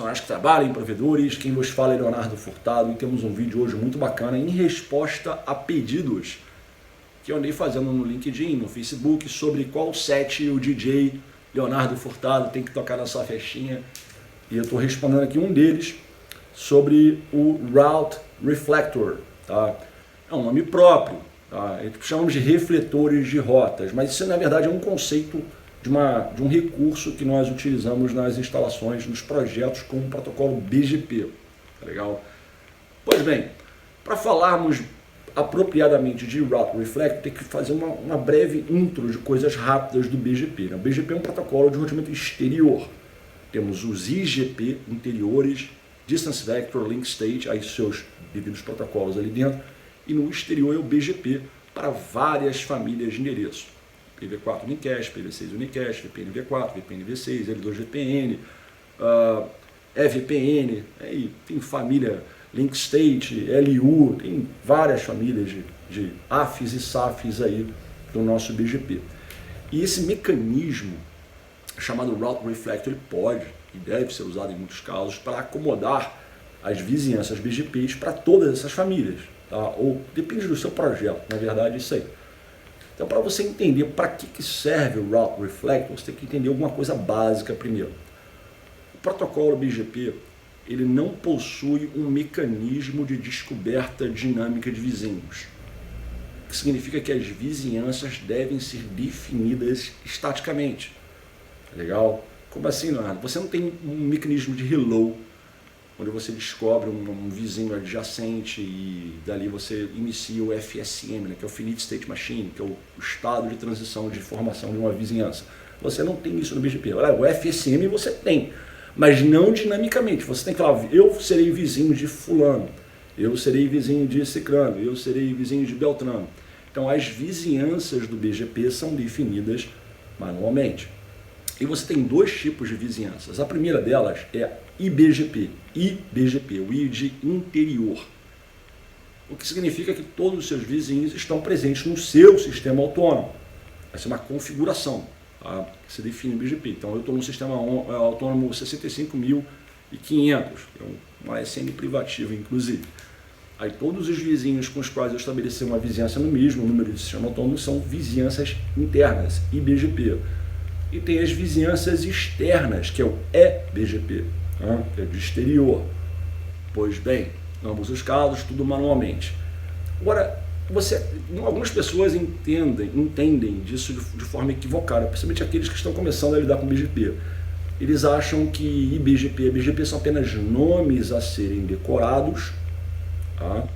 profissionais que trabalham em provedores. Quem vos fala é Leonardo Furtado e temos um vídeo hoje muito bacana em resposta a pedidos que eu andei fazendo no LinkedIn, no Facebook, sobre qual set o DJ Leonardo Furtado tem que tocar na sua festinha. E eu estou respondendo aqui um deles sobre o Route Reflector. Tá? É um nome próprio, tá? Chamamos de refletores de rotas, mas isso na verdade é um conceito de um recurso que nós utilizamos nas instalações, nos projetos com o protocolo BGP. Tá legal? Pois bem, para falarmos apropriadamente de Route Reflector, tem que fazer uma breve intro de coisas rápidas do BGP. Né? O BGP é um protocolo de roteamento exterior. Temos os IGP interiores, Distance Vector, Link State, aí seus devidos protocolos ali dentro, e no exterior é o BGP para várias famílias de endereço. IPv4 Unicast, IPv6 Unicast, VPN V4, VPN V6, L2 VPN, EVPN, aí tem família Link State, LU, tem várias famílias de AFs e SAFs aí do nosso BGP. E esse mecanismo chamado Route Reflector, ele pode e deve ser usado em muitos casos para acomodar as vizinhanças BGPs para todas essas famílias, tá? Ou depende do seu projeto, na verdade é isso aí. Então, para você entender para que serve o Route Reflector, você tem que entender alguma coisa básica primeiro. O protocolo BGP, ele não possui um mecanismo de descoberta dinâmica de vizinhos, o que significa que as vizinhanças devem ser definidas estaticamente. Legal? Como assim, Leonardo? Você não tem um mecanismo de hello, onde você descobre um vizinho adjacente e dali você inicia o FSM, né, que é o Finite State Machine, que é o estado de transição de formação de uma vizinhança. Você não tem isso no BGP. Olha, o FSM você tem, mas não dinamicamente. Você tem que falar, eu serei vizinho de fulano, eu serei vizinho de ciclano, eu serei vizinho de beltrano. Então as vizinhanças do BGP são definidas manualmente. E você tem dois tipos de vizinhanças. A primeira delas é IBGP, o I de interior. O que significa que todos os seus vizinhos estão presentes no seu sistema autônomo. Essa é uma configuração, tá? Que se define no BGP. Então eu estou no sistema autônomo 65.500, é um ASN privativo inclusive. Aí todos os vizinhos com os quais eu estabeleci uma vizinhança no mesmo número de sistema autônomo são vizinhanças internas, IBGP. E tem as vizinhanças externas, que é o EBGP, que é de exterior. Pois bem, em ambos os casos, tudo manualmente. Agora, algumas pessoas entendem disso de forma equivocada, principalmente aqueles que estão começando a lidar com BGP. Eles acham que IBGP e BGP são apenas nomes a serem decorados, tá?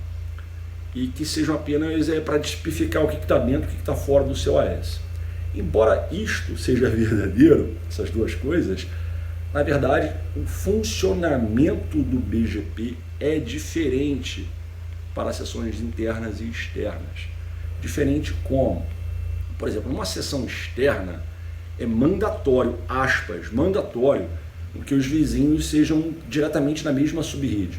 E que sejam apenas para tipificar o que está dentro e o que está fora do seu AS. Embora isto seja verdadeiro, essas duas coisas, na verdade, o funcionamento do BGP é diferente para sessões internas e externas. Diferente como? Por exemplo, numa sessão externa, é mandatório, mandatório, que os vizinhos sejam diretamente na mesma subrede,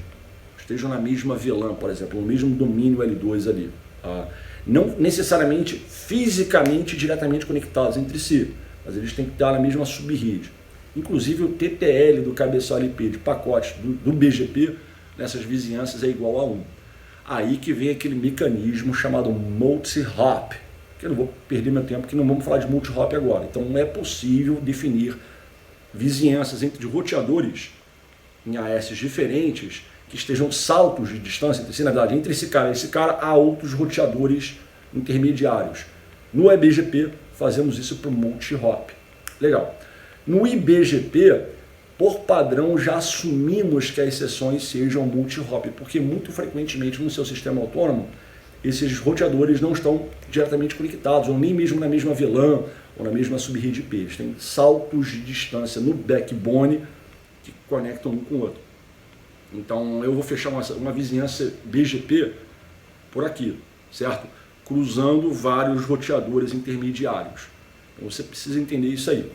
estejam na mesma VLAN, por exemplo, no mesmo domínio L2 ali. Tá? Não necessariamente fisicamente diretamente conectados entre si, mas eles têm que estar na mesma subrede. Inclusive o TTL do cabeçalho IP de pacotes do BGP nessas vizinhanças é igual a 1. Aí que vem aquele mecanismo chamado multi-hop, que eu não vou perder meu tempo, que não vamos falar de multi-hop agora. Então não é possível definir vizinhanças entre roteadores em AS diferentes que estejam saltos de distância entre si, na verdade, entre esse cara e esse cara, há outros roteadores intermediários. No IBGP, fazemos isso para o multi-hop. Legal. No IBGP, por padrão, já assumimos que as sessões sejam multi-hop, porque muito frequentemente no seu sistema autônomo, esses roteadores não estão diretamente conectados, ou nem mesmo na mesma VLAN, ou na mesma subrede IP. Eles têm saltos de distância no backbone que conectam um com o outro. Então eu vou fechar uma vizinhança BGP por aqui, certo? Cruzando vários roteadores intermediários. Então você precisa entender isso aí.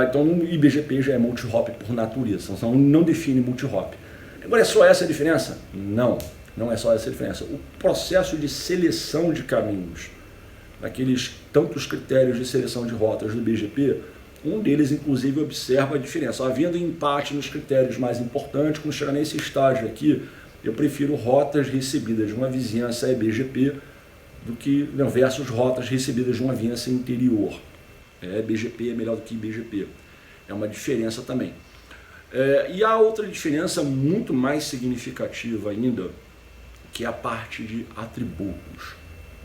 Então o IBGP já é multi-hop por natureza, então não define multi-hop. Agora é só essa a diferença? Não, não é só essa a diferença. O processo de seleção de caminhos, daqueles tantos critérios de seleção de rotas do BGP, Um deles, inclusive, observa a diferença. Havendo empate nos critérios mais importantes, quando chegar nesse estágio aqui, eu prefiro rotas recebidas de uma vizinhança EBGP do que versus rotas recebidas de uma vizinhança interior. EBGP é melhor do que IBGP. É uma diferença também. E há outra diferença muito mais significativa ainda, que é a parte de atributos.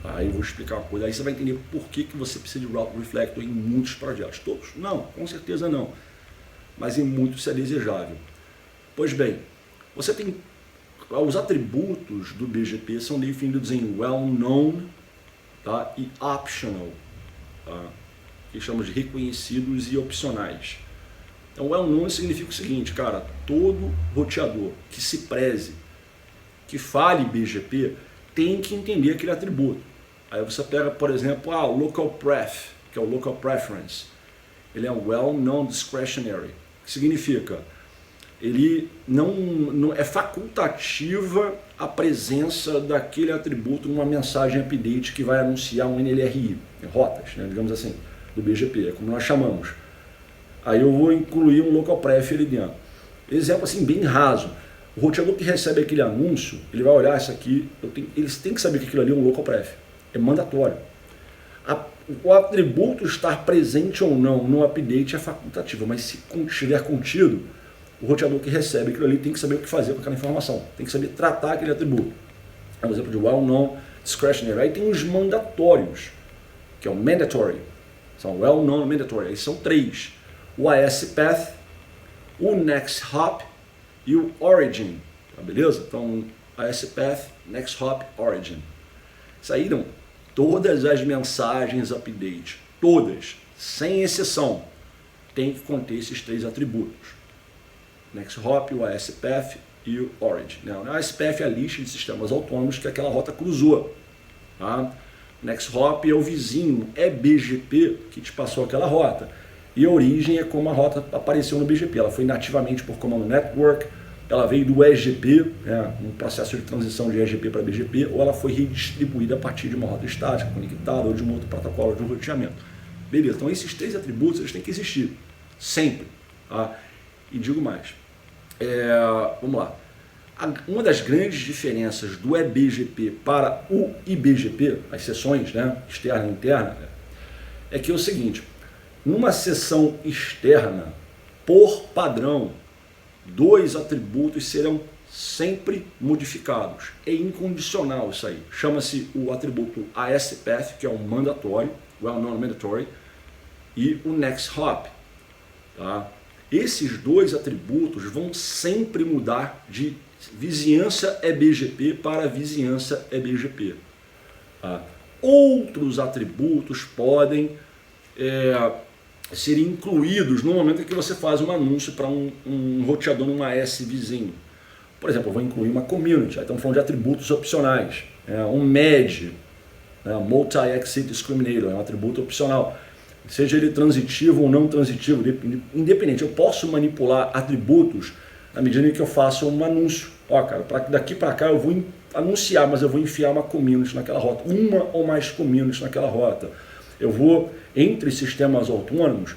Aí eu vou explicar uma coisa, aí você vai entender por que você precisa de Route Reflector em muitos projetos. Todos? Não, com certeza não. Mas em muitos isso é desejável. Pois bem, você tem os atributos do BGP são definidos em well-known, tá, e optional, tá, que chamamos de reconhecidos e opcionais. Então, well-known significa o seguinte, cara, todo roteador que se preze, que fale BGP, tem que entender aquele atributo. Aí você pega, por exemplo, o local pref, que é o local preference. Ele é well-known discretionary, que significa ele não é facultativa a presença daquele atributo numa mensagem update que vai anunciar um NLRI, rotas, né, digamos assim, do BGP, é como nós chamamos. Aí eu vou incluir um local pref ali dentro. Exemplo assim, bem raso. O roteador que recebe aquele anúncio, ele vai olhar isso aqui, eles têm que saber que aquilo ali é um local pref. É mandatório. O atributo estar presente ou não no update é facultativo, mas se estiver contido, o roteador que recebe aquilo ali tem que saber o que fazer com aquela informação. Tem que saber tratar aquele atributo. É um exemplo de well-known discretionary. Aí tem os mandatórios, que é o mandatory. São well-known e mandatory. Aí são 3. O ASPath, o NextHop e o Origin. Tá, beleza? Então, ASPath, NextHop, Origin. Saíram todas as mensagens update. Todas, sem exceção, tem que conter esses 3 atributos. NextHop, o ASPath e o Origin. O ASPath é a lista de sistemas autônomos que aquela rota cruzou. Tá? NextHop é o vizinho, é BGP que te passou aquela rota. E a origem é como a rota apareceu no BGP. Ela foi nativamente por Command Network, ela veio do EGP, né, um processo de transição de EGP para BGP, ou ela foi redistribuída a partir de uma rota estática, conectada, ou de um outro protocolo de roteamento. Beleza, então esses 3 atributos eles têm que existir, sempre. Tá? E digo mais, vamos lá. Uma das grandes diferenças do EBGP para o IBGP, as seções, né, externa e interna, é que é o seguinte, numa seção externa, por padrão, 2 atributos serão sempre modificados. É incondicional isso aí. Chama-se o atributo ASPath, que é um mandatório, well-known mandatory, e o NextHop. Tá? Esses 2 atributos vão sempre mudar de vizinhança EBGP para vizinhança EBGP. Tá? Outros atributos podem ser incluídos no momento em que você faz um anúncio para um roteador num AS vizinho. Por exemplo, eu vou incluir uma community, aí estamos falando de atributos opcionais. Um MED, Multi-Exit Discriminator, é um atributo opcional. Seja ele transitivo ou não transitivo, independente, eu posso manipular atributos na medida em que eu faço um anúncio. Ó, cara, daqui para cá eu vou anunciar, mas eu vou enfiar uma community naquela rota, uma ou mais communities naquela rota. Eu vou, entre sistemas autônomos,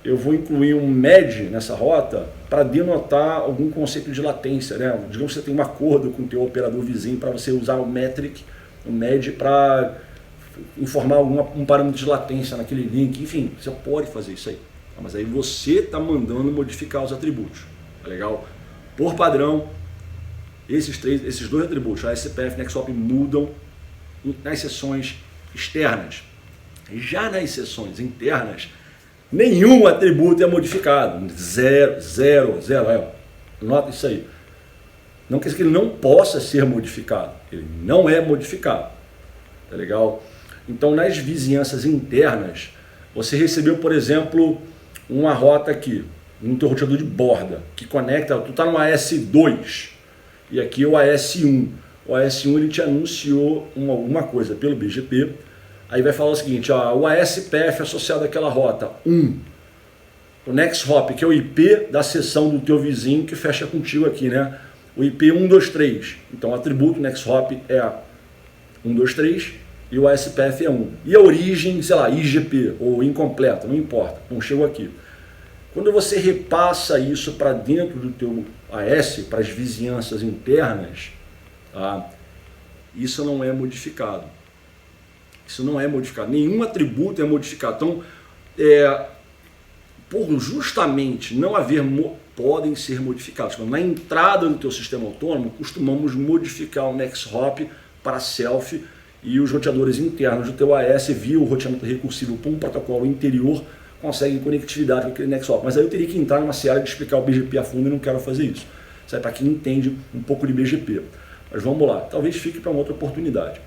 eu vou incluir um MED nessa rota para denotar algum conceito de latência. Né? Digamos que você tem um acordo com o teu operador vizinho para você usar o metric, o MED, para informar um parâmetro de latência naquele link. Enfim, você pode fazer isso aí. Mas aí você está mandando modificar os atributos. Tá legal? Por padrão, esses 2 atributos, a ASPath e NextHop, mudam nas seções externas. Já nas seções internas, nenhum atributo é modificado. 0, 0, 0. Nota isso aí. Não quer dizer que ele não possa ser modificado. Ele não é modificado. Tá legal? Então, nas vizinhanças internas, você recebeu, por exemplo, uma rota aqui, um teu roteador de borda, que conecta, tu está no AS2 e aqui é o AS1. O AS1 ele te anunciou alguma coisa pelo BGP. Aí vai falar o seguinte, ó, o ASPath associado àquela rota 1, o NextHop, que é o IP da seção do teu vizinho que fecha contigo aqui, né? O IP 123. Então o atributo NextHop é 123 e o ASPath é 1. E a origem, sei lá, IGP ou incompleta, não importa, não chegou aqui. Quando você repassa isso para dentro do teu AS, para as vizinhanças internas, tá? Isso não é modificado. Isso não é modificado. Nenhum atributo é modificado. Então, por justamente não haver, podem ser modificados. Então, na entrada do teu sistema autônomo, costumamos modificar o next hop para self e os roteadores internos do teu AS via o roteamento recursivo para um protocolo interior conseguem conectividade com aquele next hop. Mas aí eu teria que entrar numa seara de explicar o BGP a fundo e não quero fazer isso. Isso é para quem entende um pouco de BGP. Mas vamos lá, talvez fique para uma outra oportunidade.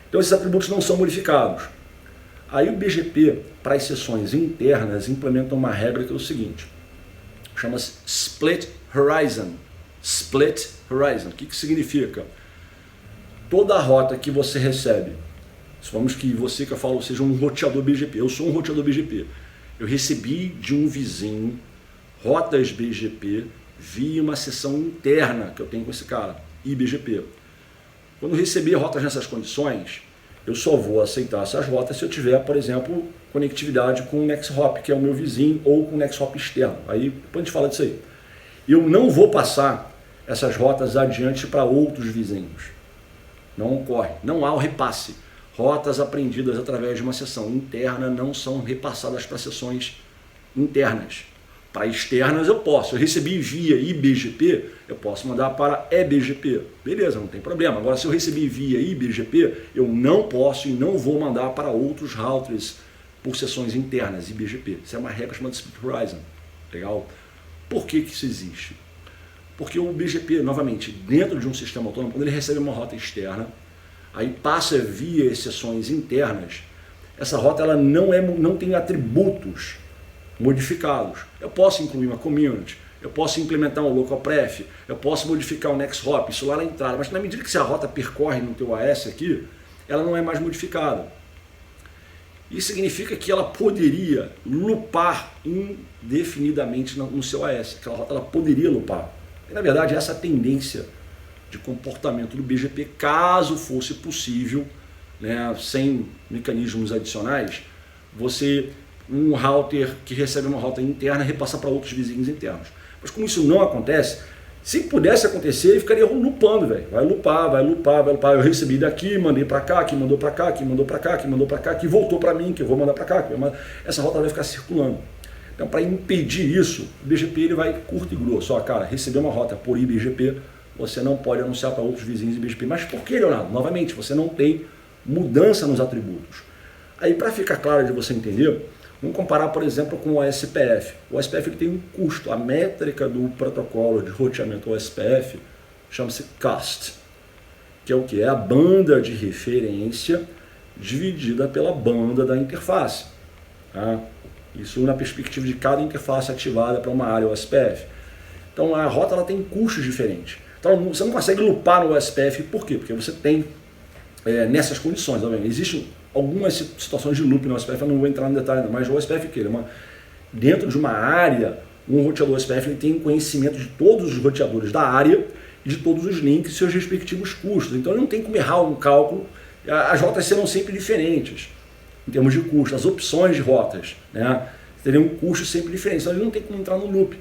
Então esses atributos não são modificados. Aí o BGP, para as sessões internas, implementa uma regra que é o seguinte, chama-se Split Horizon. Split Horizon. O que significa? Toda a rota que você recebe, supomos que você que eu falo seja um roteador BGP, eu sou um roteador BGP, eu recebi de um vizinho rotas BGP via uma sessão interna que eu tenho com esse cara, IBGP. Quando eu receber rotas nessas condições, eu só vou aceitar essas rotas se eu tiver, por exemplo, conectividade com o NextHop, que é o meu vizinho, ou com o NextHop externo. Aí depois a gente fala disso aí. Eu não vou passar essas rotas adiante para outros vizinhos. Não ocorre, não há o repasse. Rotas aprendidas através de uma sessão interna não são repassadas para sessões internas. Para externas eu posso. Eu recebi via IBGP, eu posso mandar para EBGP. Beleza, não tem problema. Agora, se eu recebi via IBGP, eu não posso e não vou mandar para outros routers por sessões internas, IBGP. Isso é uma regra chamada Split Horizon. Legal? Por que isso existe? Porque o BGP, novamente, dentro de um sistema autônomo, quando ele recebe uma rota externa, aí passa via sessões internas, essa rota ela não tem atributos modificados. Eu posso incluir uma community, eu posso implementar um local pref, eu posso modificar o next hop, isso lá na entrada, mas na medida que a rota percorre no teu AS aqui, ela não é mais modificada. Isso significa que ela poderia loopar indefinidamente no seu AS, aquela rota ela poderia loopar. E, na verdade, essa é a tendência de comportamento do BGP, caso fosse possível, né, sem mecanismos adicionais, um router que recebe uma rota interna repassar para outros vizinhos internos. Mas como isso não acontece, se pudesse acontecer, ele ficaria loopando, velho. Vai loopar, vai loopar, vai loopar. Eu recebi daqui, mandei para cá, que mandou para cá, que mandou para cá, que mandou para cá, que voltou para mim, que eu vou mandar para cá. Essa rota vai ficar circulando. Então, para impedir isso, o BGP ele vai curto e grosso. Ó, cara, receber uma rota por IBGP, você não pode anunciar para outros vizinhos IBGP. Mas por que, Leonardo? Novamente, você não tem mudança nos atributos. Aí, para ficar claro de você entender, vamos comparar, por exemplo, com o OSPF. O OSPF ele tem um custo. A métrica do protocolo de roteamento OSPF chama-se CAST, que é o que? É a banda de referência dividida pela banda da interface. Tá? Isso na perspectiva de cada interface ativada para uma área OSPF. Então a rota ela tem custos diferentes. Então você não consegue loopar no OSPF, por quê? Porque você tem nessas condições. Existem algumas situações de loop no OSPF, eu não vou entrar no detalhe não, mas o OSPF dentro de uma área, um roteador OSPF ele tem conhecimento de todos os roteadores da área e de todos os links e seus respectivos custos. Então ele não tem como errar um cálculo, as rotas serão sempre diferentes em termos de custo, as opções de rotas, né, teriam um custo sempre diferente, então ele não tem como entrar no loop.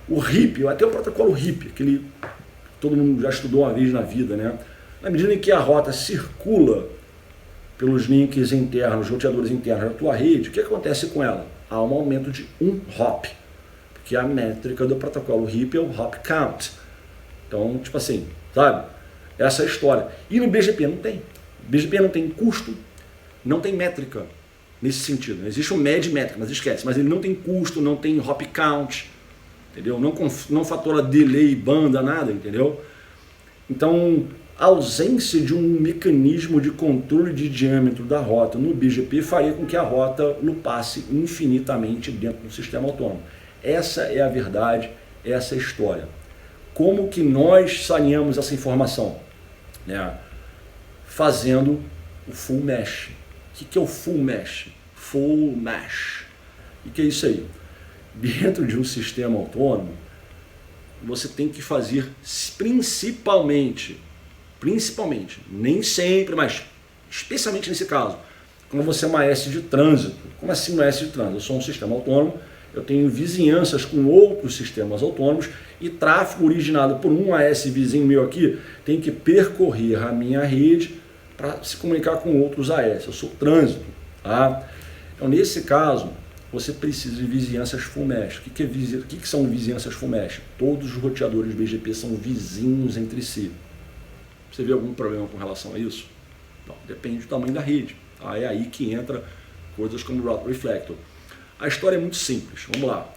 O RIP, até o protocolo RIP, aquele todo mundo já estudou uma vez na vida, né? Na medida em que a rota circula pelos links internos, roteadores internos da tua rede, o que acontece com ela? Há um aumento de um hop, porque a métrica do protocolo RIP é o hop count. Então, tipo assim, sabe? Essa é a história. E no BGP não tem. O BGP não tem custo, não tem métrica nesse sentido. Existe um MED métrica, mas esquece. Mas ele não tem custo, não tem hop count, entendeu? Não fatora delay, banda, nada, entendeu? Então, a ausência de um mecanismo de controle de diâmetro da rota no BGP faria com que a rota loopasse infinitamente dentro do sistema autônomo. Essa é a verdade, essa é a história. Como que nós saneamos essa informação? Fazendo o full mesh. O que é o full mesh? Full mesh. O que é isso aí? Dentro de um sistema autônomo, você tem que fazer principalmente, nem sempre, mas especialmente nesse caso, quando você é uma AS de trânsito. Como assim uma AS de trânsito? Eu sou um sistema autônomo, eu tenho vizinhanças com outros sistemas autônomos e tráfego originado por um AS vizinho meu aqui tem que percorrer a minha rede para se comunicar com outros AS. Eu sou trânsito. Tá? Então, nesse caso, você precisa de vizinhanças full mesh. O que são vizinhanças full mesh? Todos os roteadores BGP são vizinhos entre si. Você vê algum problema com relação a isso? Não, depende do tamanho da rede. Tá? É aí que entra coisas como o Route Reflector. A história é muito simples. Vamos lá.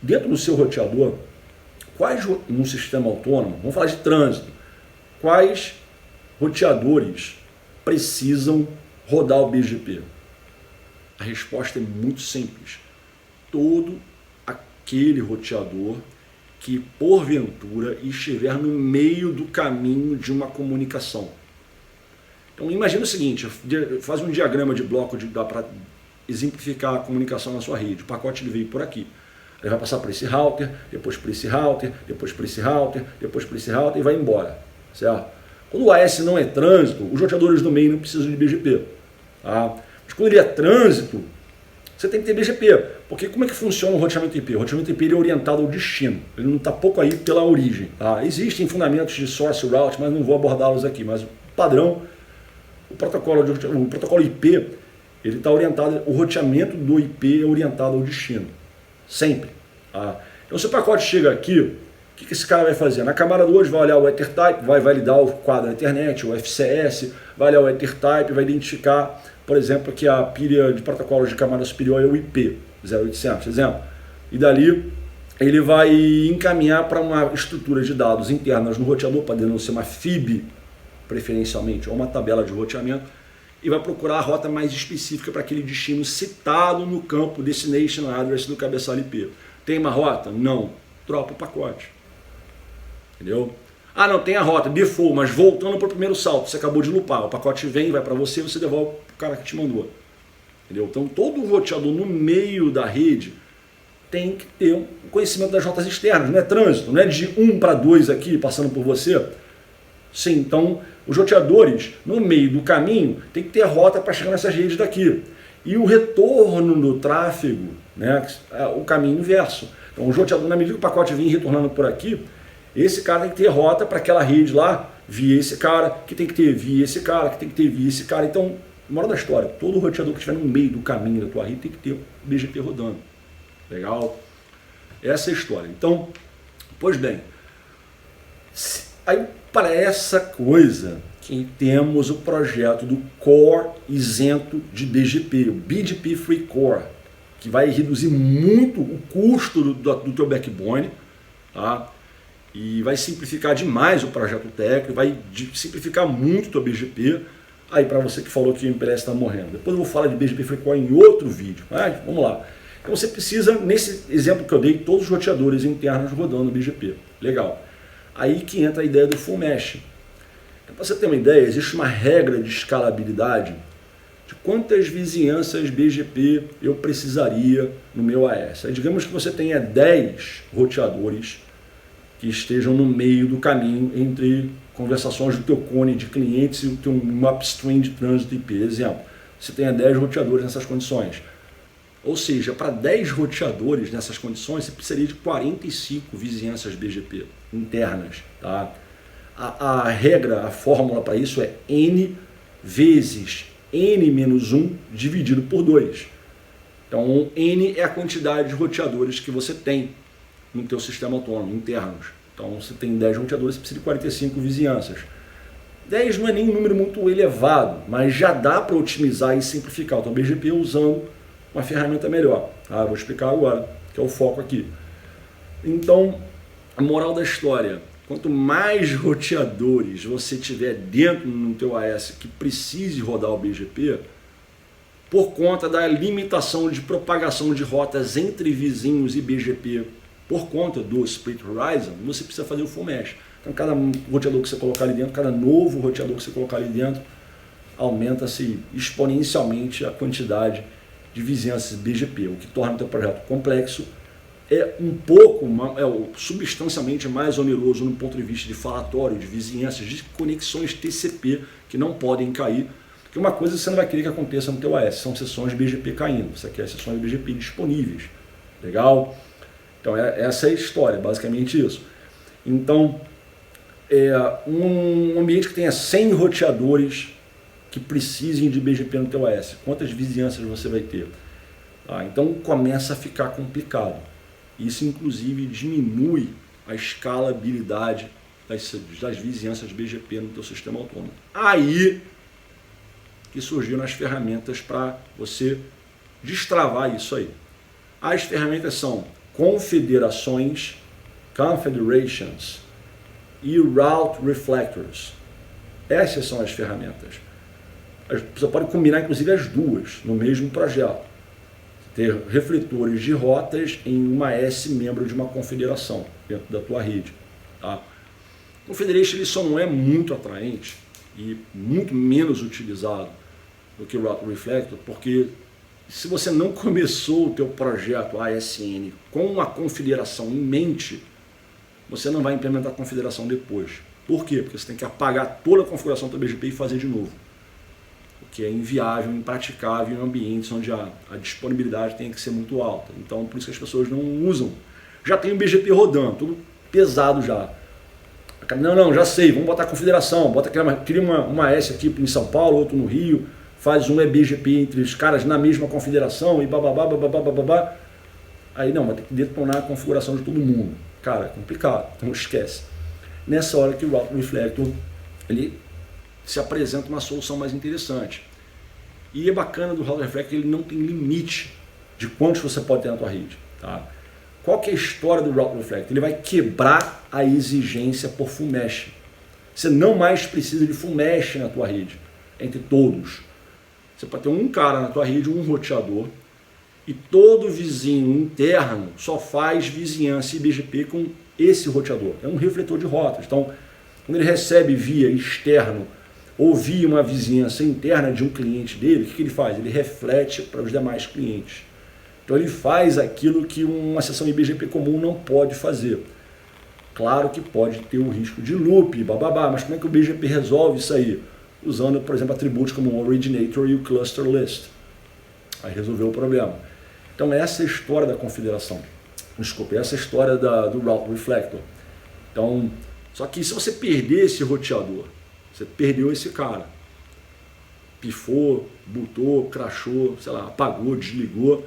Dentro do seu roteador, num sistema autônomo, vamos falar de trânsito, quais roteadores precisam rodar o BGP? A resposta é muito simples. Todo aquele roteador que, porventura, estiver no meio do caminho de uma comunicação. Então, imagina o seguinte, faz um diagrama de bloco, dá para exemplificar a comunicação na sua rede. O pacote ele veio por aqui. Ele vai passar por esse router, depois por esse router, depois por esse router, depois por esse router e vai embora. Certo? Quando o AS não é trânsito, os roteadores do meio não precisam de BGP. Tá? Mas quando ele é trânsito, você tem que ter BGP. Porque como é que funciona o roteamento IP? O roteamento IP ele é orientado ao destino. Ele não está pouco aí pela origem. Tá? Existem fundamentos de source route, mas não vou abordá-los aqui. Mas o padrão, o protocolo IP, ele está orientado, o roteamento do IP é orientado ao destino. Sempre. Tá? Então se o pacote chega aqui, o que esse cara vai fazer? Na camada 2 vai olhar o EtherType, vai validar o quadro da internet, o FCS, vai olhar o EtherType, vai identificar, por exemplo, que a pilha de protocolos de camada superior é o IP 0800, exemplo. E dali ele vai encaminhar para uma estrutura de dados internas no roteador, podendo ser uma FIB, preferencialmente, ou uma tabela de roteamento, e vai procurar a rota mais específica para aquele destino citado no campo Destination Address do cabeçalho IP. Tem uma rota? Não. Troca o pacote. Entendeu? Ah, não, tem a rota, default, mas voltando para o primeiro salto, você acabou de lupar, o pacote vem, vai para você, você devolve para o cara que te mandou. Entendeu? Então, todo roteador no meio da rede tem que ter um conhecimento das rotas externas, não é trânsito, não é de 1 para 2 aqui, passando por você. Sim, então, os roteadores, no meio do caminho, tem que ter rota para chegar nessas redes daqui. E o retorno do tráfego, né, é o caminho inverso. Então, o roteador, na medida que o pacote vem retornando por aqui, esse cara tem que ter rota para aquela rede lá, via esse cara, que tem que ter via esse cara, que tem que ter via esse cara. Então, moral da história, todo roteador que estiver no meio do caminho da tua rede tem que ter BGP rodando. Legal? Essa é a história. Então, pois bem, aí para essa coisa que temos o projeto do Core isento de BGP, o BGP Free Core, que vai reduzir muito o custo do teu backbone, tá? E vai simplificar demais o projeto técnico, vai simplificar muito o teu BGP. Aí para você que falou que o MPLS está morrendo, depois eu vou falar de BGP Free Core em outro vídeo, mas vamos lá. Então você precisa, nesse exemplo que eu dei, todos os roteadores internos rodando BGP. Legal. Aí que entra a ideia do full mesh. Então, para você ter uma ideia, existe uma regra de escalabilidade de quantas vizinhanças BGP eu precisaria no meu AS. Aí, digamos que você tenha 10 roteadores que estejam no meio do caminho entre conversações do teu cone de clientes e o teu upstream de trânsito IP. Exemplo, você tenha 10 roteadores nessas condições. Ou seja, para 10 roteadores nessas condições, você precisaria de 45 vizinhanças BGP internas. Tá? A regra, a fórmula para isso é N vezes N-1 dividido por 2. Então, N é a quantidade de roteadores que você tem no teu sistema autônomo, internos. Então, você tem 10 roteadores, você precisa de 45 vizinhanças. 10 não é nem um número muito elevado, mas já dá para otimizar e simplificar o teu BGP usando uma ferramenta melhor. Ah, vou explicar agora, que é o foco aqui. Então, a moral da história, quanto mais roteadores você tiver dentro no teu AS que precise rodar o BGP, por conta da limitação de propagação de rotas entre vizinhos e BGP, por conta do Split Horizon, você precisa fazer o full mesh. Então, cada roteador que você colocar ali dentro, cada novo roteador que você colocar ali dentro, aumenta-se exponencialmente a quantidade de vizinhanças BGP, o que torna o teu projeto complexo, é substancialmente mais oneroso no ponto de vista de falatório, de vizinhanças, de conexões TCP que não podem cair, porque uma coisa você não vai querer que aconteça no teu AS, são sessões BGP caindo, você quer sessões BGP disponíveis. Legal? Então essa é a história, basicamente isso. Então, um ambiente que tenha 100 roteadores que precisem de BGP no teu OS, quantas vizinhanças você vai ter? Então começa a ficar complicado. Isso inclusive diminui a escalabilidade das vizinhanças BGP no teu sistema autônomo. Aí que surgiram as ferramentas para você destravar isso aí. As ferramentas são confederações, confederations e route reflectors. Essas são as ferramentas. Você pode combinar inclusive as duas no mesmo projeto. Ter refletores de rotas em uma S membro de uma confederação dentro da tua rede. Tá? O Confederation ele só não é muito atraente e muito menos utilizado do que o Route Reflector, porque se você não começou o teu projeto ASN com uma confederação em mente, você não vai implementar a confederação depois. Por quê? Porque você tem que apagar toda a configuração do teu BGP e fazer de novo. O que é inviável, impraticável em ambientes onde a disponibilidade tem que ser muito alta. Então, por isso que as pessoas não usam. Já tem o BGP rodando, tudo pesado já. Não, já sei, vamos botar a confederação, cria uma S aqui em São Paulo, outro no Rio, faz um EBGP entre os caras na mesma confederação e bababá. Aí não, vai ter que detonar a configuração de todo mundo. Cara, é complicado, então esquece. Nessa hora que o Route Reflector, ele se apresenta uma solução mais interessante. E é bacana do Route Reflector que ele não tem limite de quantos você pode ter na tua rede. Tá? Qual que é a história do Route Reflector? Ele vai quebrar a exigência por full mesh. Você não mais precisa de full mesh na tua rede, entre todos. Você pode ter um cara na tua rede, um roteador, e todo vizinho interno só faz vizinhança e BGP com esse roteador. É um refletor de rotas. Então, quando ele recebe via externo ou via uma vizinhança interna de um cliente dele, o que ele faz? Ele reflete para os demais clientes. Então ele faz aquilo que uma sessão IBGP comum não pode fazer. Claro que pode ter o risco de loop, bababá, mas como é que o BGP resolve isso aí? Usando, por exemplo, atributos como o originator e o cluster list. Aí resolveu o problema. Então essa é a história da confederação. Desculpa, essa é a história do Route Reflector. Então, só que se você perder esse roteador, você perdeu esse cara. Pifou, botou, crashou, sei lá, apagou, desligou,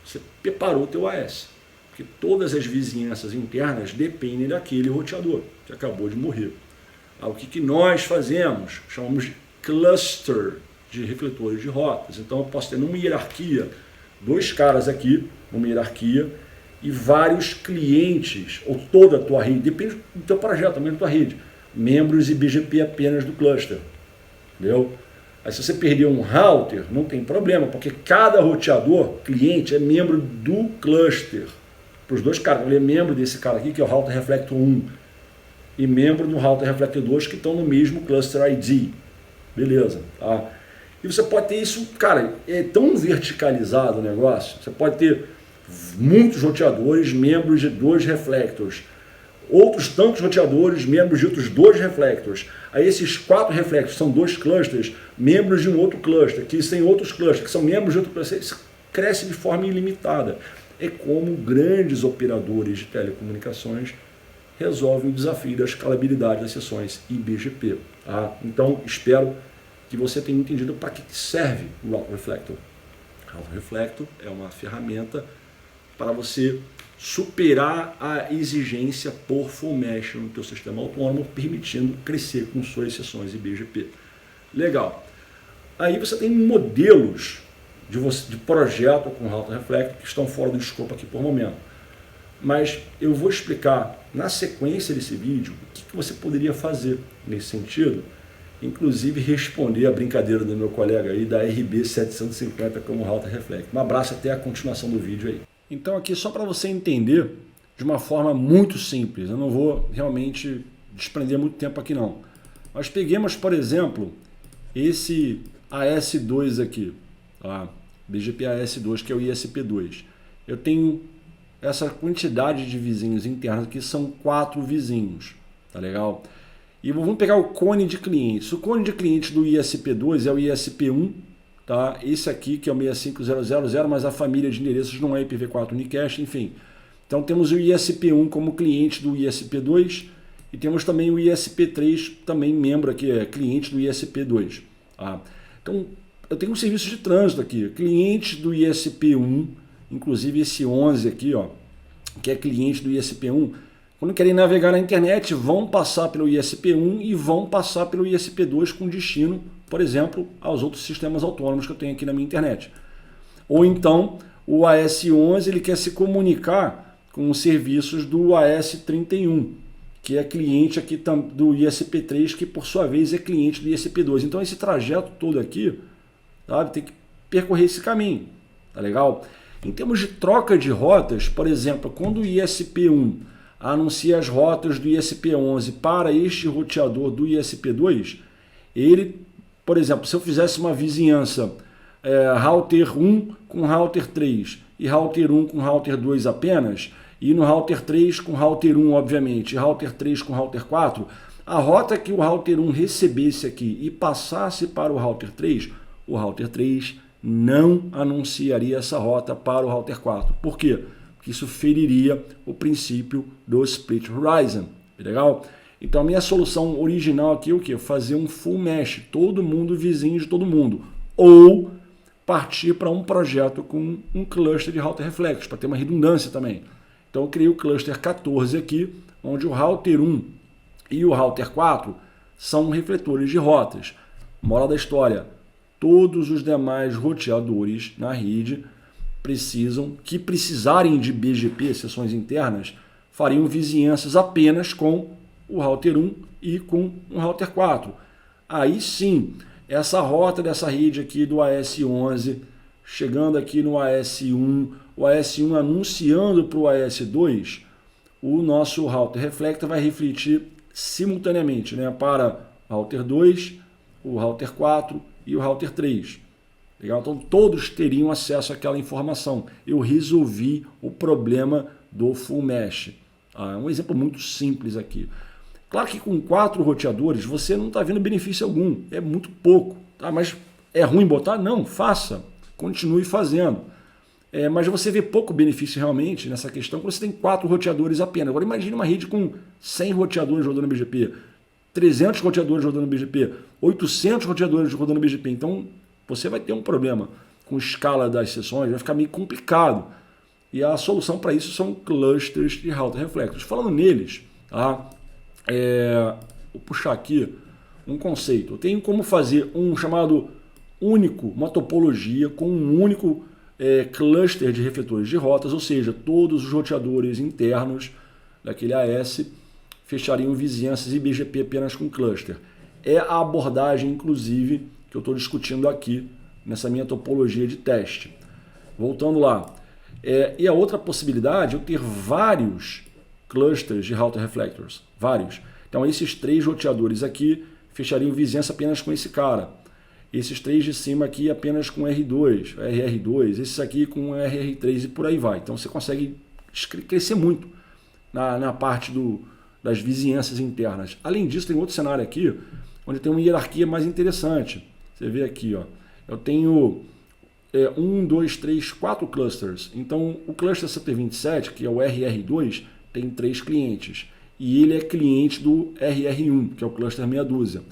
você preparou o teu AS. Porque todas as vizinhanças internas dependem daquele roteador que acabou de morrer. O que nós fazemos? Chamamos de cluster de refletores de rotas. Então eu posso ter numa hierarquia, dois caras aqui, numa hierarquia, e vários clientes, ou toda a tua rede, depende do teu projeto, também da tua rede, membros e BGP apenas do cluster. Entendeu? Aí se você perder um router, não tem problema, porque cada roteador, cliente, é membro do cluster. Para os dois caras, ele é membro desse cara aqui, que é o Router Reflector 1, e membro do Router Reflector 2, que estão no mesmo cluster ID. Beleza. Tá? E você pode ter isso, cara, é tão verticalizado o negócio, você pode ter muitos roteadores, membros de 2 reflectors, outros tantos roteadores, membros de outros 2 reflectors. Aí esses 4 reflectors são 2 clusters, membros de um outro cluster, que tem outros clusters, que são membros de outro cluster. Isso cresce de forma ilimitada. É como grandes operadores de telecomunicações resolvem o desafio da escalabilidade das sessões IBGP. Tá? Então, espero que você tenha entendido para que serve o Route Reflector. O Route Reflector é uma ferramenta para você superar a exigência por full mesh no teu sistema autônomo, permitindo crescer com suas sessões IBGP. Legal. Aí você tem modelos de projeto com Route Reflector que estão fora do escopo aqui por momento. Mas eu vou explicar na sequência desse vídeo o que você poderia fazer nesse sentido, inclusive responder a brincadeira do meu colega aí da RB750 como Route Reflector. Um abraço até a continuação do vídeo aí. Então aqui só para você entender de uma forma muito simples, eu não vou realmente desprender muito tempo aqui não. Nós peguemos, por exemplo, esse AS2 aqui, tá? BGP AS2, que é o ISP2. Eu tenho essa quantidade de vizinhos internos aqui, são 4 vizinhos, tá legal? E vamos pegar o cone de clientes. O cone de clientes do ISP2 é o ISP1 tá? Esse aqui que é o 65000, mas a família de endereços não é IPv4 unicast, enfim. Então temos o ISP1 como cliente do ISP2 e temos também o ISP3, também membro aqui, é cliente do ISP2. Tá? Então eu tenho um serviço de trânsito aqui, cliente do ISP1, inclusive esse 11 aqui, ó, que é cliente do ISP1. Quando querem navegar na internet, vão passar pelo ISP1 e vão passar pelo ISP2 com destino, por exemplo, aos outros sistemas autônomos que eu tenho aqui na minha internet. Ou então, o AS11 ele quer se comunicar com os serviços do AS31, que é cliente aqui do ISP3, que por sua vez é cliente do ISP2. Então esse trajeto todo aqui, sabe, tem que percorrer esse caminho, tá legal? Em termos de troca de rotas, por exemplo, quando o ISP1 anuncia as rotas do ISP11 para este roteador do ISP2, ele, por exemplo, se eu fizesse uma vizinhança router 1 com router 3 e router 1 com router 2 apenas, e no router 3 com router 1, obviamente, e router 3 com router 4, a rota que o router 1 recebesse aqui e passasse para o router 3 não anunciaria essa rota para o router 4. Por quê? Porque isso feriria o princípio do Split Horizon. Legal? Então a minha solução original aqui é o quê? Fazer um full mesh, todo mundo vizinho de todo mundo. Ou partir para um projeto com um cluster de router reflexos, para ter uma redundância também. Então eu criei o cluster 14 aqui, onde o router 1 e o router 4 são refletores de rotas. Moral da história, todos os demais roteadores na rede que precisarem de BGP, sessões internas, fariam vizinhanças apenas com o router 1 e com o router 4. Aí sim, essa rota dessa rede aqui do AS11, chegando aqui no AS1, o AS1 anunciando para o AS2, o nosso router reflector vai refletir simultaneamente, né, para o router 2, o router 4 e o router 3. Legal? Então todos teriam acesso àquela informação. Eu resolvi o problema do full mesh. Um exemplo muito simples aqui. Claro que com 4 roteadores você não está vendo benefício algum, é muito pouco. Tá? Mas é ruim botar? Não, faça, continue fazendo. Mas você vê pouco benefício realmente nessa questão quando você tem 4 roteadores apenas. Agora imagine uma rede com 100 roteadores rodando BGP, 300 roteadores rodando BGP, 800 roteadores rodando BGP. Então você vai ter um problema com escala das sessões, vai ficar meio complicado. E a solução para isso são clusters de router reflectors. Falando neles, tá? Vou puxar aqui um conceito. Eu tenho como fazer um chamado único, uma topologia com um único cluster de refletores de rotas, ou seja, todos os roteadores internos daquele AS fechariam vizinhanças e BGP apenas com cluster. É a abordagem, inclusive, que eu estou discutindo aqui nessa minha topologia de teste. Voltando lá. E a outra possibilidade é eu ter vários clusters de router reflectors. Vários. Então esses 3 roteadores aqui fechariam vizinhança apenas com esse cara. Esses 3 de cima aqui apenas com R2, RR2, esses aqui com RR3 e por aí vai. Então você consegue crescer muito na parte das vizinhanças internas. Além disso, tem outro cenário aqui, onde tem uma hierarquia mais interessante. Você vê aqui, ó, eu tenho 1, 2, 3, 4 clusters. Então o cluster 127, que é o RR2, tem 3 clientes. E ele é cliente do RR1, que é o cluster meia dúzia.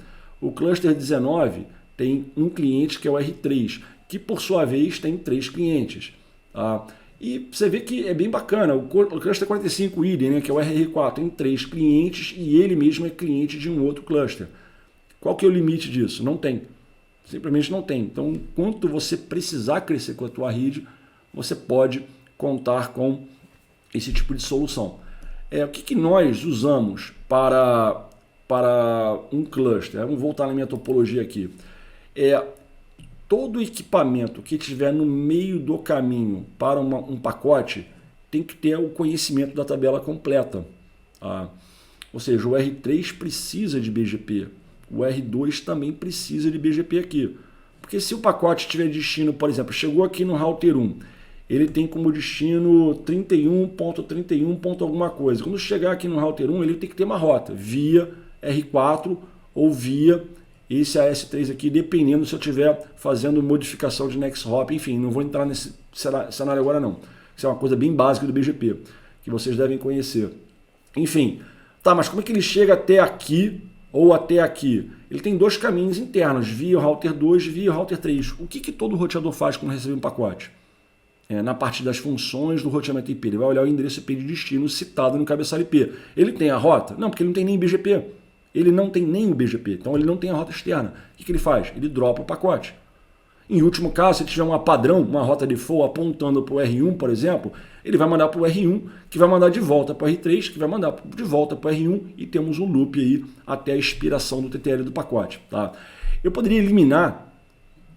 O cluster 19 tem um cliente que é o R3, que por sua vez tem 3 clientes. Tá? E você vê que é bem bacana. O cluster 45 idem, né, que é o RR4, tem 3 clientes e ele mesmo é cliente de um outro cluster. Qual que é o limite disso? Não tem. Simplesmente não tem. Então, enquanto você precisar crescer com a tua rede, você pode contar com esse tipo de solução. O que nós usamos para um cluster? Vamos voltar na minha topologia aqui. Todo equipamento que estiver no meio do caminho para um pacote tem que ter o conhecimento da tabela completa. Tá? Ou seja, o R3 precisa de BGP, o R2 também precisa de BGP aqui. Porque se o pacote tiver destino, por exemplo, chegou aqui no router 1, ele tem como destino 31.31. Alguma coisa. Quando chegar aqui no router 1, ele tem que ter uma rota via R4 ou via esse AS3 aqui, dependendo se eu estiver fazendo modificação de next hop, enfim, não vou entrar nesse cenário agora não. Isso é uma coisa bem básica do BGP, que vocês devem conhecer. Enfim, tá, mas como é que ele chega até aqui ou até aqui? Ele tem dois caminhos internos, via o router 2 e via o router 3. O que todo roteador faz quando recebe um pacote? Na parte das funções do roteamento IP, ele vai olhar o endereço IP de destino citado no cabeçalho IP. Ele tem a rota? Não, porque ele não tem nem BGP. Ele não tem nem o BGP, então ele não tem a rota externa. O que ele faz? Ele dropa o pacote. Em último caso, se tiver uma padrão, uma rota default apontando para o R1, por exemplo, ele vai mandar para o R1, que vai mandar de volta para o R3, que vai mandar de volta para o R1, e temos um loop aí até a expiração do TTL do pacote. Tá? Eu poderia eliminar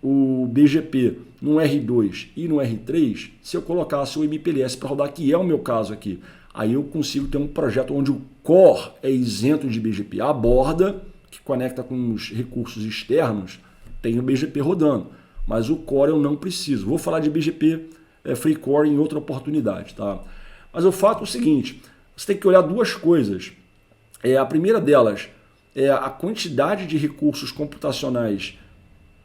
o BGP no R2 e no R3 se eu colocasse o MPLS para rodar, que é o meu caso aqui. Aí eu consigo ter um projeto onde o core é isento de BGP. A borda, que conecta com os recursos externos, tem o BGP rodando. Mas o core eu não preciso. Vou falar de BGP Free Core em outra oportunidade. Tá? Mas o fato é o seguinte, você tem que olhar duas coisas. A primeira delas é a quantidade de recursos computacionais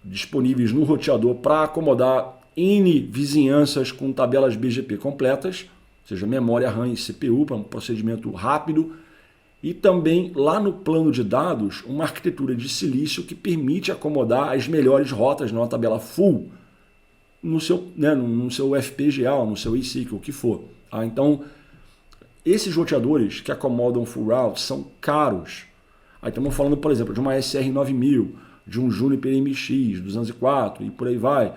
disponíveis no roteador para acomodar N vizinhanças com tabelas BGP completas, ou seja, memória RAM e CPU para um procedimento rápido, e também lá no plano de dados uma arquitetura de silício que permite acomodar as melhores rotas numa tabela full no seu FPGA, no seu ASIC, o que for. Tá? Então, esses roteadores que acomodam full route são caros. Aí estamos falando, por exemplo, de uma SR9000, de um Juniper MX 204 e por aí vai.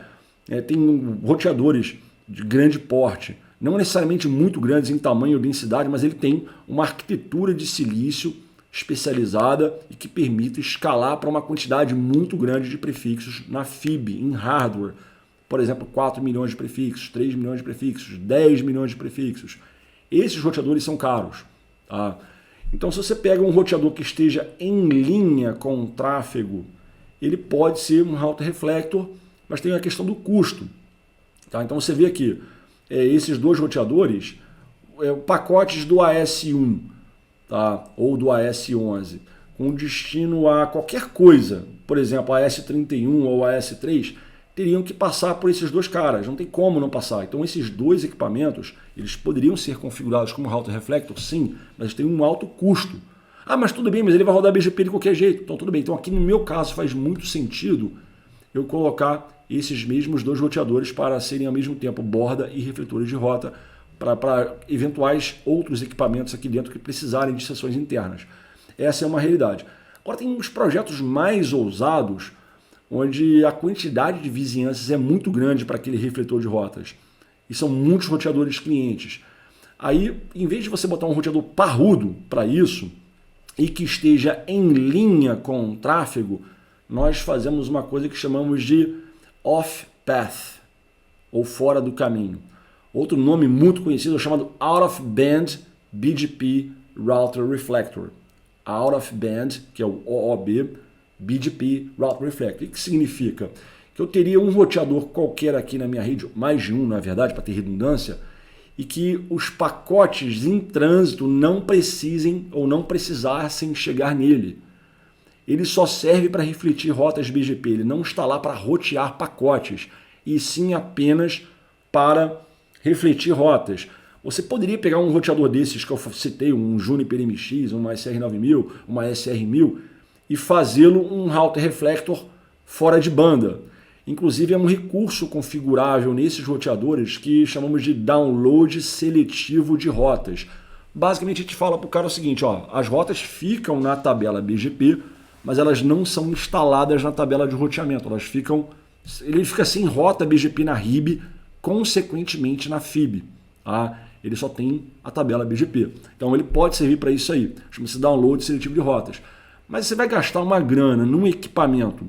Tem roteadores de grande porte, não necessariamente muito grandes em tamanho ou densidade, mas ele tem uma arquitetura de silício especializada e que permite escalar para uma quantidade muito grande de prefixos na FIB, em hardware. Por exemplo, 4 milhões de prefixos, 3 milhões de prefixos, 10 milhões de prefixos. Esses roteadores são caros. Tá? Então, se você pega um roteador que esteja em linha com o tráfego, ele pode ser um router reflector, mas tem a questão do custo. Tá? Então você vê aqui, esses dois roteadores, pacotes do AS1, tá? Ou do AS11, com destino a qualquer coisa, por exemplo, a AS31 ou a AS3, teriam que passar por esses dois caras, não tem como não passar. Então esses dois equipamentos, eles poderiam ser configurados como router reflector, sim, mas tem um alto custo. Ah, mas tudo bem, mas ele vai rodar BGP de qualquer jeito. Então tudo bem. Então aqui no meu caso faz muito sentido eu colocar esses mesmos dois roteadores para serem ao mesmo tempo borda e refletores de rota para eventuais outros equipamentos aqui dentro que precisarem de sessões internas. Essa é uma realidade. Agora tem uns projetos mais ousados onde a quantidade de vizinhanças é muito grande para aquele refletor de rotas. E são muitos roteadores clientes. Aí, em vez de você botar um roteador parrudo para isso, e que esteja em linha com o tráfego, nós fazemos uma coisa que chamamos de off-path, ou fora do caminho. Outro nome muito conhecido é chamado Out-of-Band BGP Router Reflector. Out-of-Band, que é o OOB, BGP Router Reflector. O que significa? Que eu teria um roteador qualquer aqui na minha rede, mais de um na verdade, para ter redundância, e que os pacotes em trânsito não precisem ou não precisassem chegar nele. Ele só serve para refletir rotas BGP, ele não está lá para rotear pacotes, e sim apenas para refletir rotas. Você poderia pegar um roteador desses que eu citei, um Juniper MX, uma SR9000, uma SR1000, e fazê-lo um router reflector fora de banda. Inclusive é um recurso configurável nesses roteadores que chamamos de download seletivo de rotas. Basicamente a gente fala para o cara o seguinte, as rotas ficam na tabela BGP, mas elas não são instaladas na tabela de roteamento. Ele fica sem rota BGP na RIB, consequentemente na FIB. Tá? Ele só tem a tabela BGP. Então ele pode servir para isso aí. Chama-se download seletivo de rotas. Mas você vai gastar uma grana num equipamento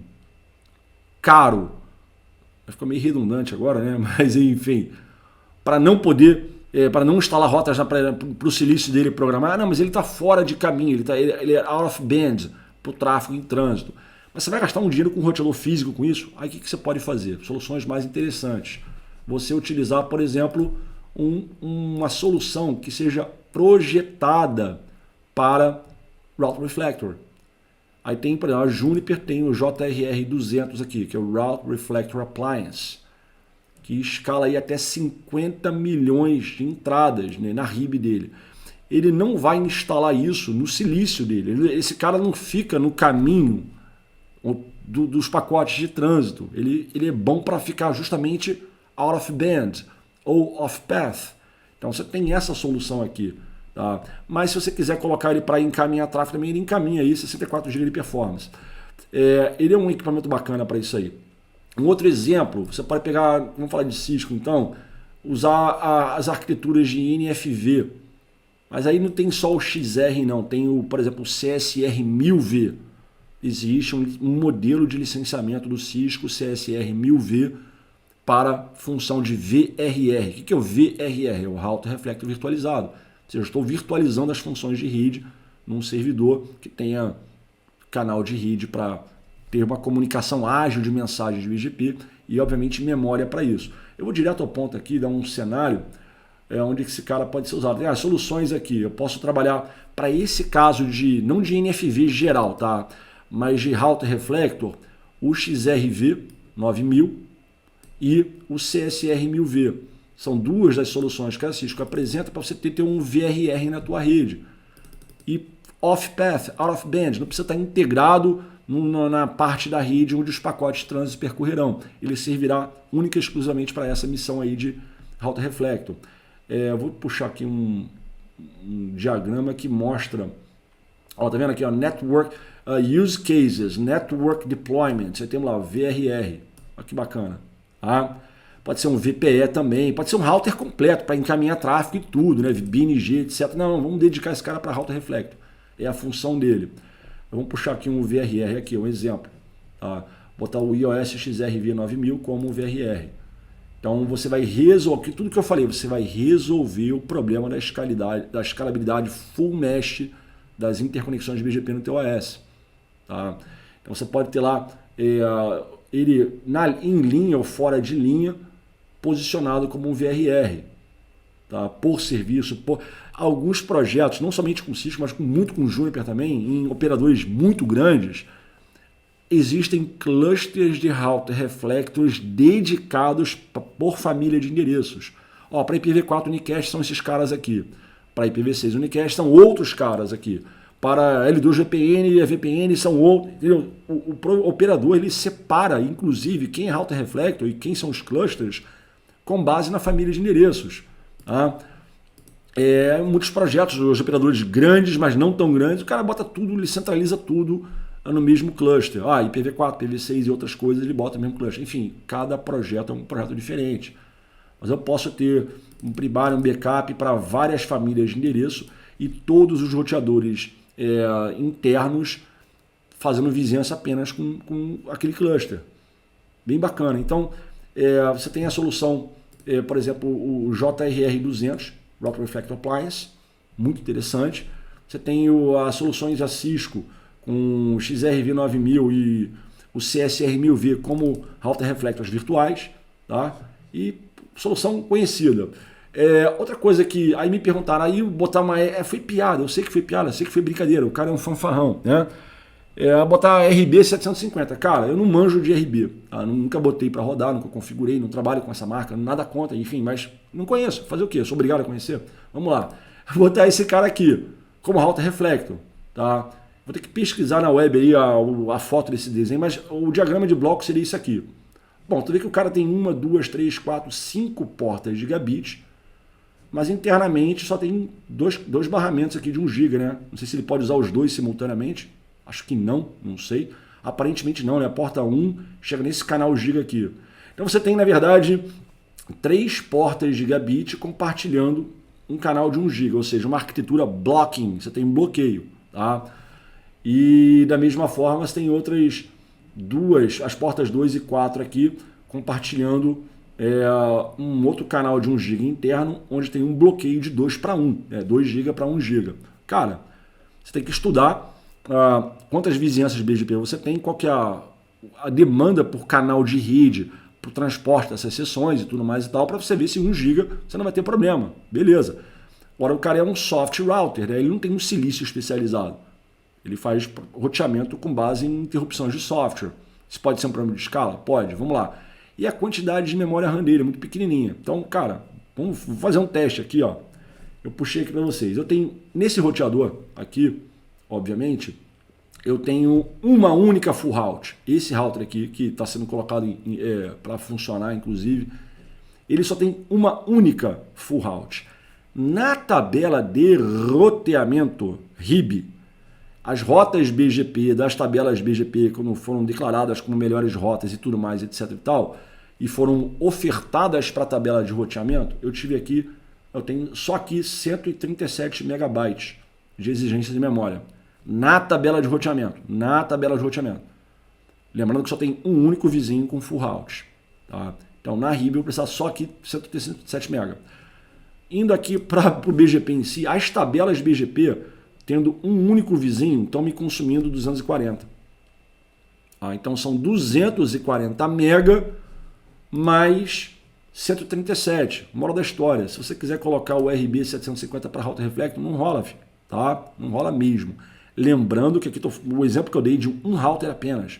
caro, ficou meio redundante agora, né? Mas enfim, para não instalar rotas para o silício dele programar, não, mas ele está fora de caminho, ele é out of band para o tráfego em trânsito. Mas você vai gastar um dinheiro com um roteador físico com isso? Aí o que você pode fazer? Soluções mais interessantes. Você utilizar, por exemplo, uma solução que seja projetada para Route Reflector. Aí tem, por exemplo, a Juniper tem o JRR200 aqui, que é o Route Reflector Appliance, que escala aí até 50 milhões de entradas, né, na RIB dele. Ele não vai instalar isso no silício dele. Esse cara não fica no caminho dos pacotes de trânsito. Ele é bom para ficar justamente out of band ou off path. Então você tem essa solução aqui. Tá? Mas se você quiser colocar ele para encaminhar tráfego também, ele encaminha aí 64 GB de performance. Ele é um equipamento bacana para isso aí. Um outro exemplo, você pode pegar, vamos falar de Cisco então, usar as arquiteturas de NFV. Mas aí não tem só o XR não, tem por exemplo, o CSR 1000V. Existe um modelo de licenciamento do Cisco CSR 1000V para função de VRR. O que é o VRR? É o Route Reflector virtualizado. Ou seja, eu estou virtualizando as funções de RID num servidor que tenha canal de RID para ter uma comunicação ágil de mensagens de BGP e, obviamente, memória para isso. Eu vou direto ao ponto aqui, dar um cenário onde esse cara pode ser usado. Tem as soluções aqui. Eu posso trabalhar para esse caso de, não de NFV geral, tá? Mas de Route Reflector, o XRV 9000 e o CSR 1000V. São duas das soluções que a Cisco apresenta para você ter um VRR na tua rede. E off-path, out-of-band, não precisa estar integrado na parte da rede onde os pacotes de trânsito percorrerão. Ele servirá única e exclusivamente para essa missão aí de Route Reflector. Eu vou puxar aqui um diagrama que mostra, ó, tá vendo aqui, ó, Network Use Cases, Network Deployment, você tem lá, VRR, olha que bacana. Tá? Pode ser um VPE também, pode ser um router completo para encaminhar tráfego e tudo, né? BNG, etc. Não, vamos dedicar esse cara para Route Reflector. É a função dele. Vamos puxar aqui um VRR aqui, um exemplo. Tá? Botar o iOS XRV 9000 como um VRR. Então você vai resolver, tudo que eu falei, você vai resolver o problema da escalabilidade full mesh das interconexões de BGP no teu OS. Tá? Então você pode ter lá ele em linha ou fora de linha, posicionado como um VRR, tá? Por serviço, por alguns projetos, não somente com Cisco, mas muito com Juniper também, em operadores muito grandes, existem clusters de Route Reflectors dedicados por família de endereços. Para IPv4 Unicast são esses caras aqui, para IPv6 Unicast são outros caras aqui, para L2 VPN e VPN são outros. O operador ele separa, inclusive, quem é Route Reflector e quem são os clusters, com base na família de endereços. Tá? Muitos projetos, os operadores grandes, mas não tão grandes, o cara bota tudo, ele centraliza tudo no mesmo cluster. IPv4, IPv6 e outras coisas, ele bota no mesmo cluster. Enfim, cada projeto é um projeto diferente. Mas eu posso ter um primário, um backup para várias famílias de endereço e todos os roteadores internos fazendo vizinhança apenas com aquele cluster. Bem bacana. Então, você tem a solução, por exemplo, o JRR200, Route Reflector Appliance, muito interessante. Você tem as soluções da Cisco com o XRV 9000 e o CSR 1000V como Route Reflectors virtuais, tá? E solução conhecida. Outra coisa que aí me perguntaram, aí botar uma foi piada, eu sei que foi piada, eu sei que foi brincadeira, o cara é um fanfarrão, né? Botar RB 750, cara, eu não manjo de RB, tá? Nunca botei para rodar, nunca configurei, não trabalho com essa marca, nada contra, enfim, mas não conheço, fazer o quê? Eu sou obrigado a conhecer? Vamos lá, vou botar esse cara aqui como Route Reflector, tá? Vou ter que pesquisar na web aí a foto desse desenho, mas o diagrama de bloco seria isso aqui. Bom, tu vê que o cara tem 1, 2, 3, 4, 5 portas gigabit, mas internamente só tem dois barramentos aqui de 1 GB, né? Não sei se ele pode usar os dois simultaneamente. Acho que não sei. Aparentemente não, né? A porta 1 chega nesse canal giga aqui. Então você tem, na verdade, 3 portas gigabit compartilhando um canal de 1 GB, ou seja, uma arquitetura blocking, você tem um bloqueio, tá? E da mesma forma você tem outras duas, as portas 2 e 4 aqui, compartilhando um outro canal de 1 GB interno, onde tem um bloqueio de 2 para 1, 2 GB para 1 GB. Cara, você tem que estudar quantas vizinhanças BGP você tem, qual que é a demanda por canal de rede, para o transporte dessas sessões e tudo mais e tal, para você ver se 1 GB você não vai ter problema. Beleza. Agora o cara é um soft router, né? Ele não tem um silício especializado. Ele faz roteamento com base em interrupções de software. Isso pode ser um problema de escala? Pode, vamos lá. E a quantidade de memória RAM dele é muito pequenininha. Então, cara, vamos fazer um teste aqui, ó. Eu puxei aqui para vocês. Eu tenho, nesse roteador aqui, obviamente, eu tenho uma única full route. Esse router aqui, que está sendo colocado para funcionar, inclusive, ele só tem uma única full route. Na tabela de roteamento RIB, as rotas BGP, das tabelas BGP, quando foram declaradas como melhores rotas e tudo mais, etc e tal, e foram ofertadas para a tabela de roteamento, eu tenho só aqui 137 megabytes de exigência de memória. Na tabela de roteamento. Lembrando que só tem um único vizinho com full route. Tá? Então, na RIB, eu vou precisar só aqui 137 MB. Indo aqui para o BGP em si, as tabelas BGP, tendo um único vizinho, estão me consumindo 240. Então, são 240 MB mais 137. Moral da história, se você quiser colocar o RB 750 para Router Reflector, não rola, filho, tá? Não rola mesmo. Lembrando que aqui o exemplo que eu dei de um router apenas,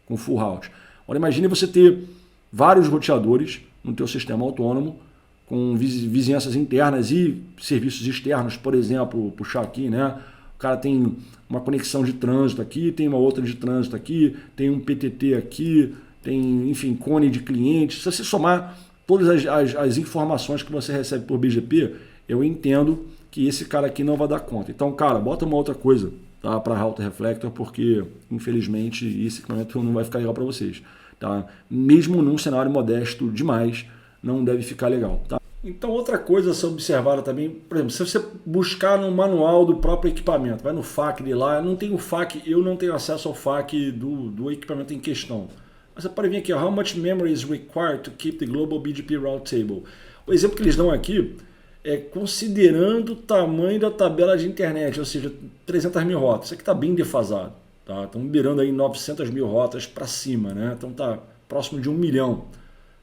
com full route. Olha, imagine você ter vários roteadores no teu sistema autônomo, com vizinhanças internas e serviços externos, por exemplo, puxar aqui, né? O cara tem uma conexão de trânsito aqui, tem uma outra de trânsito aqui, tem um PTT aqui, tem, enfim, cone de cliente. Se você somar todas as informações que você recebe por BGP, eu entendo que esse cara aqui não vai dar conta. Então, cara, bota uma outra coisa, tá, para Router Reflector, porque, infelizmente, esse equipamento não vai ficar legal para vocês. Tá? Mesmo num cenário modesto demais, não deve ficar legal. Tá? Então, outra coisa a ser observada também, por exemplo, se você buscar no manual do próprio equipamento, vai no FAQ de lá, não tem o FAQ, eu não tenho acesso ao FAQ do equipamento em questão. Mas você pode vir aqui, ó, how much memory is required to keep the global BGP route table? O exemplo que eles dão aqui é considerando o tamanho da tabela de internet, ou seja, 300 mil rotas. Isso aqui está bem defasado. Tá? Estão liberando aí 900 mil rotas para cima, né? Então está próximo de 1 milhão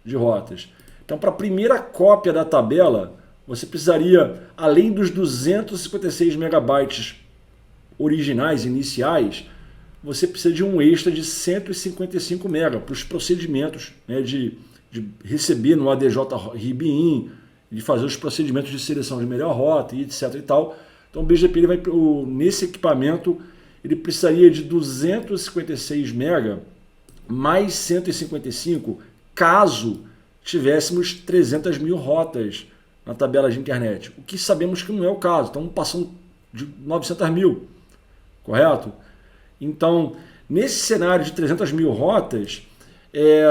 de rotas. Então, para a primeira cópia da tabela, você precisaria, além dos 256 megabytes originais, iniciais, você precisa de um extra de 155 MB para os procedimentos, né, de receber no ADJ RIB-IN, de fazer os procedimentos de seleção de melhor rota e etc e tal. Então, o BGP, ele vai, nesse equipamento, ele precisaria de 256 MB mais 155, caso tivéssemos 300 mil rotas na tabela de internet. O que sabemos que não é o caso. Estamos passando de 900 mil, correto? Então, nesse cenário de 300 mil rotas,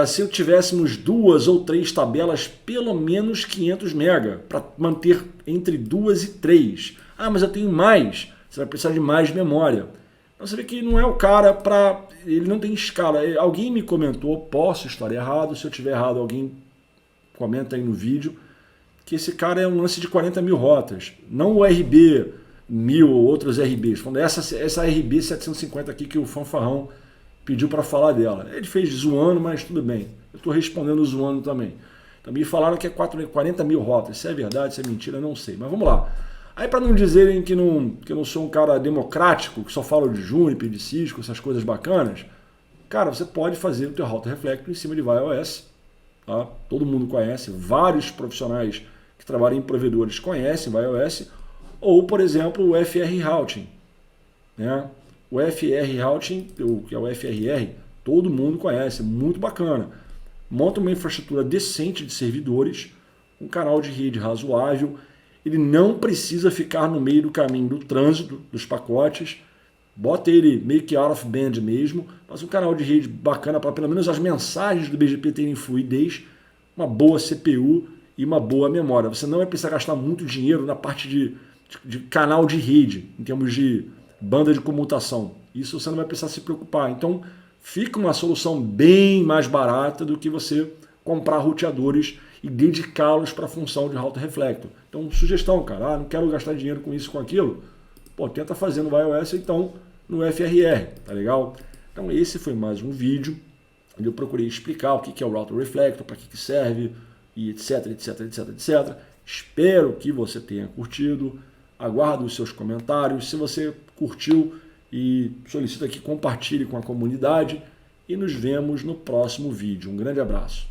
se eu tivéssemos 2 ou 3 tabelas, pelo menos 500 MB, para manter entre 2 e 3. Ah, mas eu tenho mais. Você vai precisar de mais memória. Então, você vê que não é o cara para... Ele não tem escala. Alguém me comentou, posso estar errado. Se eu estiver errado, alguém comenta aí no vídeo, que esse cara é um lance de 40 mil rotas. Não o RB 1000 ou outros RBs. Falando essa RB 750 aqui que o Fanfarrão pediu para falar dela. Ele fez zoando, mas tudo bem. Eu estou respondendo zoando também. Também falaram que é 40 mil rotas. Se é verdade, se é mentira, não sei. Mas vamos lá. Aí, para não dizerem que eu não sou um cara democrático, que só falo de Juniper, de Cisco, essas coisas bacanas, cara, você pode fazer o teu Router Reflector em cima de ViOS. Tá? Todo mundo conhece. Vários profissionais que trabalham em provedores conhecem ViOS. Ou, por exemplo, o FR Routing. Né? O FR Routing, que é o FRR, todo mundo conhece, muito bacana. Monta uma infraestrutura decente de servidores, um canal de rede razoável, ele não precisa ficar no meio do caminho do trânsito, dos pacotes, bota ele meio que out of band mesmo, faz um canal de rede bacana para pelo menos as mensagens do BGP terem fluidez, uma boa CPU e uma boa memória. Você não vai precisar gastar muito dinheiro na parte de canal de rede, em termos de banda de comutação. Isso você não vai precisar se preocupar. Então, fica uma solução bem mais barata do que você comprar roteadores e dedicá-los para a função de Router Reflector. Então, sugestão, cara, não quero gastar dinheiro com isso, com aquilo. Pô, tenta fazer no ViOS, então, no FRR, tá legal? Então, esse foi mais um vídeo onde eu procurei explicar o que é o Router Reflector, para que serve, e etc, etc, etc, etc. Espero que você tenha curtido. Aguardo os seus comentários. Se você curtiu e solicito que compartilhe com a comunidade e nos vemos no próximo vídeo. Um grande abraço.